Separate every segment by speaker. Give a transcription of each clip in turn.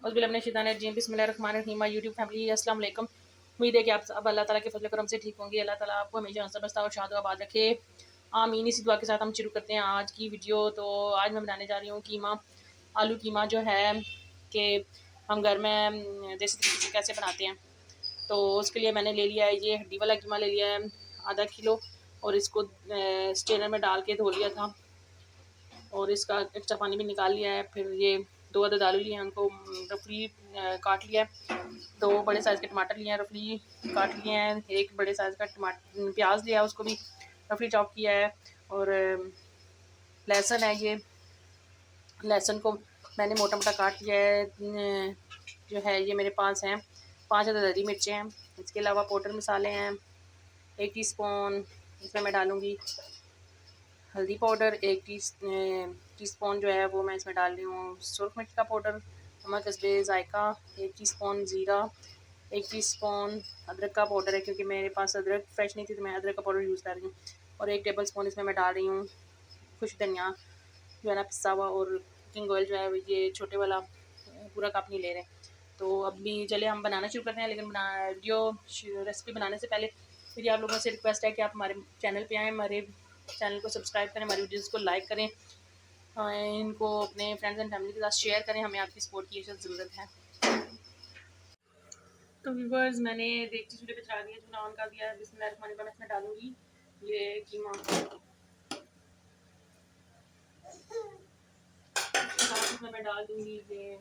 Speaker 1: औज़ुबिल्लाहिमिनश्शैतानिर्रजीम बिस्मिल्लाहिर्रहमानिर्रहीम YouTube family अस्सलाम वालेकुम। उम्मीद है कि आप सब अल्लाह ताला के फजल करम से ठीक होंगे। अल्लाह ताला आपको हमेशा हंसता और शाद आबाद रखे, आमीन। इसी दुआ के साथ हम शुरू करते हैं आज की वीडियो। तो आज मैं बनाने जा रही हूँ कीमा, आलू कीमा जो है कि हम घर में देसी तरीके से कैसे बनाते हैं। तो उसके लिए मैंने ले लिया है ये हड्डी वाला कीमा ले लिया है आधा किलो, और इसको स्ट्रेनर में डाल के धो लिया था और इसका एक्स्ट्रा पानी भी निकाल लिया है। फिर ये 2 अदद आलू लिए हैं, उनको रफली काट लिया है। 2 बड़े साइज़ के टमाटर लिए हैं, रफली काट लिए हैं। 1 बड़े साइज़ का प्याज लिया है, उसको भी रफली चॉप किया है। और लहसुन है, ये लहसुन को मैंने मोटा मोटा काट लिया है। जो है ये मेरे पास हैं 5 अदद हरी मिर्चें हैं। इसके अलावा पाउडर मसाले हैं 1 टीस्पून। इसमें मैं डालूँगी हल्दी पाउडर 1 टीस्पून जो है वो मैं इसमें डाल रही हूँ। सुरख मिर्च का पाउडर, नमक हस्बे ज़ायक़ा 1 टीस्पून, ज़ीरा 1 टीस्पून। अदरक का पाउडर है, क्योंकि मेरे पास अदरक फ्रेश नहीं थी तो मैं अदरक का पाउडर यूज़ कर रही हूँ। और 1 टेबल स्पून इसमें मैं डाल रही हूँ खुश धनिया जो है ना, पिसा हुआ। और कुकिंग ऑयल जो है ये छोटे वाला पूरा कप नहीं ले रहे। तो अभी चलिए हम बनाना शुरू करते हैं। लेकिन वीडियो रेसिपी बनाने से पहले मेरी आप लोगों से रिक्वेस्ट है कि आप हमारे चैनल पे आएँ, हमारे चैनल को सब्सक्राइब करें, हमारी वीडियोस को लाइक करें, इनको अपने फ्रेंड्स एंड फैमिली के साथ शेयर करें। हमें आपकी सपोर्ट की ज़रूरत है। तो व्यूवर्स, मैंने देगची चूल्हे पे चढ़ा दिया, चूल्हा ऑन कर दिया है। बिस्मिल्लाहिर्रहमानिर्रहीम। मैं इसमें डालूंगी ये कीमा, इसमें मैं डाल दूंगी ये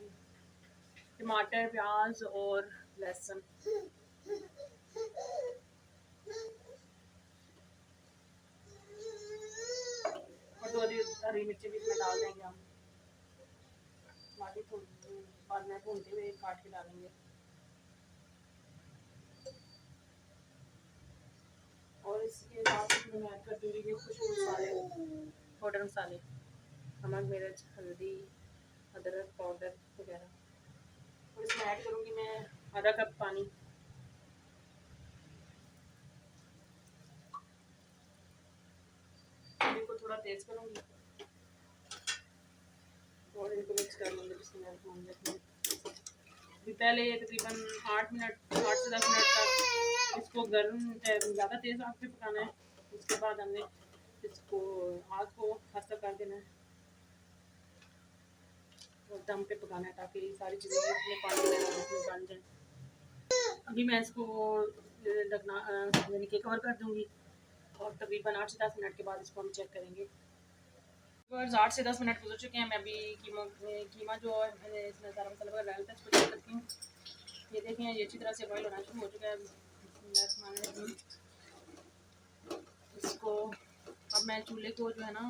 Speaker 1: टमाटर, प्याज और लहसुन। और 2 हरी मिर्ची भी इसमें डाल देंगे हम। टमाटर बाद में भूनते हुए काट के डालेंगे। और इसके बाद इसमें मैं ऐड कर दूँगी ये खुशबू मसाले, पाउडर मसाले, नमक, मिर्च, हल्दी, अदरक पाउडर वगैरह। और इसमें ऐड करूँगी मैं आधा कप पानी। पानी को थोड़ा तेज़ करूँगी और इनको मिक्स कर लूँगी। अभी पहले तकरीबन 8 से 10 मिनट तक इसको गर्म ज़्यादा तेज़ आग पे पकाना है। उसके बाद हमने इसको आग को खस्ता कर देना है और दम पे पकाना है, ताकि सारी चीज़ें इसमें पानी निकाल जाए। अभी मैं इसको ढकना यानी कि कवर कर दूँगी और तकरीबन 8 से 10 मिनट के बाद इसको हम चेक करेंगे। बस 8 से 10 मिनट गुजर चुके हैं। मैं अभी कीमा जो है मैंने इसमें सारा मसाला वगैरह डाला था, इसको चेक करती हूँ। ये देखें, ये अच्छी तरह से बॉयल होना शुरू हो चुका है। इसको अब मैं चूल्हे को जो है ना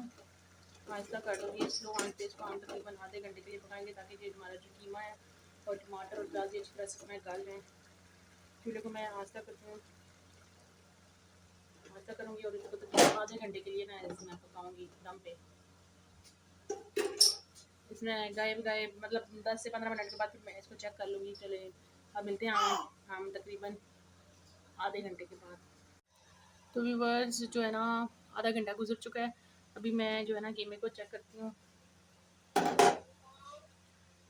Speaker 1: आहिस्ता कर दूँगी, स्लो आंच पे इसको हम तकरीबन आधे घंटे के लिए पकाएंगे, ताकि ये हमारा जो कीमा है और टमाटर और प्याज अच्छी तरह से इसमें गल जाएँ। चूल्हे को मैं आहिस्ता करती हूँ, आहिस्ता करूँगी और इसको तकरीबन आधे घंटे के लिए ना इसमें पकाऊँगी दम पे। इसमें गाए मतलब 10 से 15 मिनट के बाद फिर मैं इसको चेक कर लूँगी। चले अब मिलते हैं हम तकरीबन आधे घंटे के बाद। तो व्यूअर्स जो है ना, आधा घंटा गुजर चुका है। अभी मैं जो है ना कीमे को चेक करती हूँ।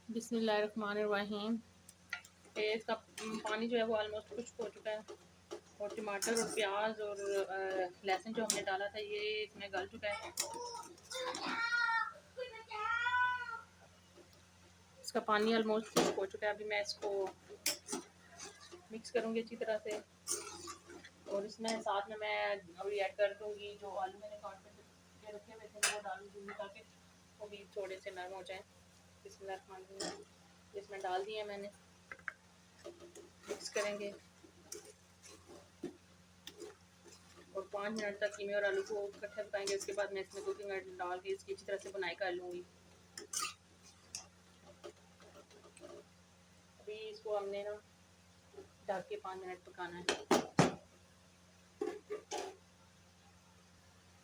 Speaker 1: बिस्मिल्लाहिर्रहमानिर्रहीम। इसका पानी जो है वो ऑलमोस्ट खुश्क हो चुका है और टमाटर और प्याज और लहसुन जो हमने डाला था ये इसमें गल चुका है। इसका पानी ऑलमोस्ट खुश्क हो चुका है। अभी मैं इसको मिक्स करूँगी अच्छी तरह से और इसमें साथ में मैं अभी ऐड कर दूँगी जो आलू मैंने काट के रखे हुए थे, वो डाल दूँगी ताकि वो भी थोड़े से नरम हो जाए। इसमें डाल दिए मैंने, मिक्स करेंगे और 5 मिनट तक कीमे और आलू को इकट्ठे पकाएंगे। उसके बाद मैं इसमें कुकिंग ऑयल डाल के इसकी अच्छी तरह से बुनाई कर लूँगी। अभी इसको हमने ना ढक के 5 मिनट पकाना है।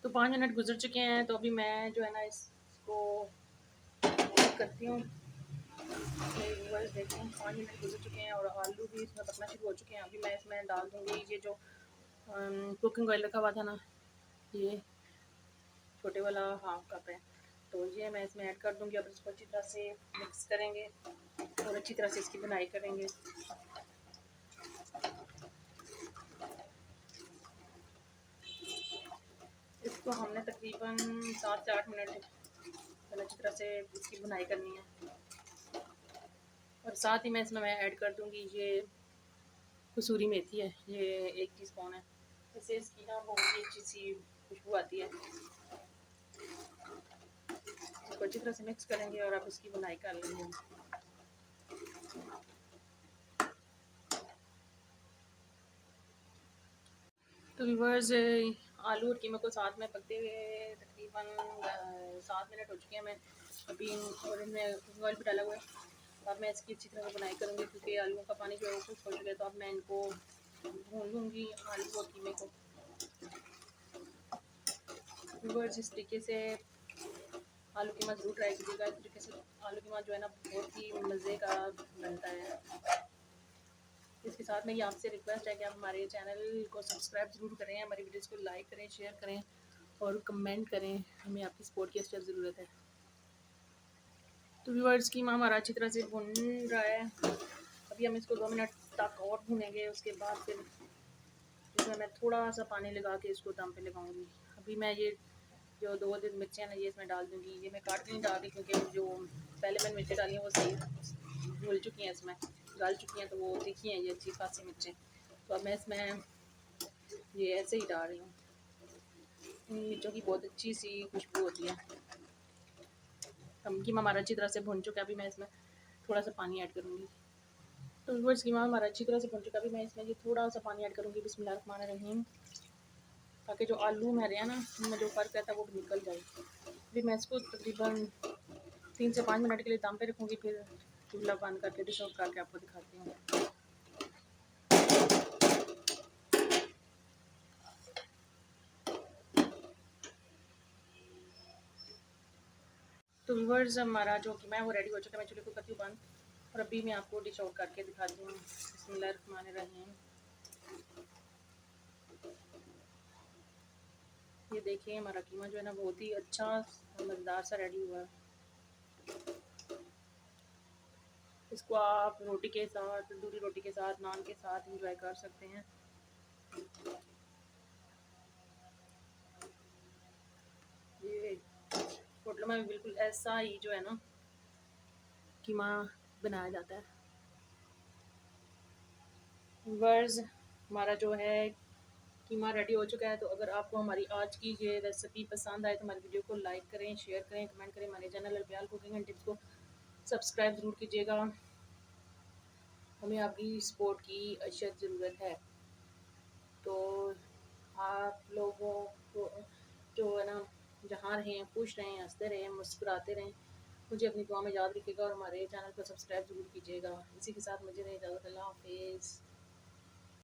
Speaker 1: तो 5 मिनट गुजर चुके हैं। तो अभी मैं जो है ना इसको करती हूँ। देखें 5 मिनट गुजर चुके हैं और आलू भी इसमें पकना शुरू हो चुके हैं। अभी मैं इसमें डाल दूँगी ये जो कुकिंग ऑयल रखा हुआ था ना, ये छोटे वाला हाफ कप है, तो ये मैं इसमें ऐड कर दूँगी। अब इसको अच्छी तरह से मिक्स करेंगे और अच्छी तरह से इसकी बुनाई करेंगे। इसको हमने तकरीबन 7 से 8 मिनट अच्छी तरह से इसकी बुनाई करनी है। और साथ ही मैं इसमें ऐड कर दूँगी ये कसूरी मेथी है, ये 1 टीस्पून है। इससे इसकी ना बहुत ही अच्छी सी खुशबू आती है। इसको अच्छी तरह से मिक्स करेंगे और अब इसकी बुनाई कर लेंगे। तो व्यूअर्स, आलू और कीमे को साथ में पकते हुए तकरीबन 7 मिनट हो चुके हैं। मैं अभी और इनमें ऑयल भी डाला हुआ है। अब मैं इसकी अच्छी तरह से बुनाई करूँगी क्योंकि आलूओं का पानी जो है वो खुश्क हो चुका है। तो अब मैं इनको भून लूँगी आलू और कीमे को। व्यूअर्स, इस तरीके से आलू कीमा ज़रूर ट्राई कीजिएगा। इस तरीके से आलू कीमा जो है ना बहुत ही मज़े का बनता है। इसके साथ में ये आपसे रिक्वेस्ट है कि आप हमारे चैनल को सब्सक्राइब ज़रूर करें, हमारी वीडियोज़ को लाइक करें, शेयर करें और कमेंट करें। हमें आपकी सपोर्ट की अच्छी ज़रूरत है। तो व्यूअर्स, कीमा हमारा अच्छी तरह से भुन रहा है। अभी हम इसको 2 मिनट तक और भूनेंगे। उसके बाद फिर इसमें मैं थोड़ा सा पानी लगा के इसको दम पे लगाऊंगी। अभी मैं ये जो 2 दिन मिर्चें हैं ना ये इसमें डाल दूँगी। ये मैं काट के नहीं डाल रही क्योंकि जो पहले मैंने मिर्चें डाली हैं वो सही घुल चुकी हैं, इसमें गल चुकी हैं, तो वो तीखी हैं ये अच्छी खासी मिर्चें। तो अब मैं इसमें ये ऐसे ही डाल रही हूँ। इन मिर्चों की बहुत अच्छी सी खुशबू होती है। कीमा हमारा अच्छी तरह से भुन चुका है। अभी मैं इसमें थोड़ा सा पानी ऐड करूँगी। तो व्यूअर्स, कीमा हमारा अच्छी तरह से भुन चुका है। अभी मैं इसमें ये थोड़ा सा पानी ऐड करूँगी। बिस्मिल्लाहिर्रहमानिर्रहीम, ताकि जो आलू में रहे हैं ना उनमें जो फ़र्क रहता है वो भी निकल जाए। अभी मैं इसको तकरीबन 3 से 5 मिनट के लिए दम पे रखूँगी। फिर चूल्हा बंद करके डिश आउट करके आपको दिखाती हूँ। तो व्यूअर्स, हमारा जो कीमा है वो रेडी हो चुका है। मैं चूल्हे को करती हूँ बंद और अभी मैं आपको डिश आउट करके दिखाती हूँ। बिस्मिल्लाहिर्रहमानिर्रहीम, ये देखिए हमारा कीमा जो है ना बहुत ही अच्छा मज़ेदार सा रेडी हुआ है। इसको आप रोटी के साथ, तंदूरी रोटी के साथ, नान के साथ इंजॉय कर सकते हैं। ये होटलों में भी बिल्कुल ऐसा ही जो है ना कीमा बनाया जाता है। व्यूअर्स, हमारा जो है कीमा रेडी हो चुका है। तो अगर आपको हमारी आज की ये रेसिपी पसंद आए तो हमारी वीडियो को लाइक करें, शेयर करें, कमेंट करें। हमारे चैनल अलबियाल कुकिंग एंड टिप्स को सब्सक्राइब ज़रूर कीजिएगा। हमें आपकी सपोर्ट की अशद ज़रूरत है। तो आप लोगों को जो है ना जहाँ रहें खुश रहें, हंसते रहें, मुस्कुराते रहें। मुझे अपनी दुआ में याद रखिएगा और हमारे चैनल को सब्सक्राइब ज़रूर कीजिएगा। इसी के साथ मुझे इजाज़त। अल्लाह हाफिज़।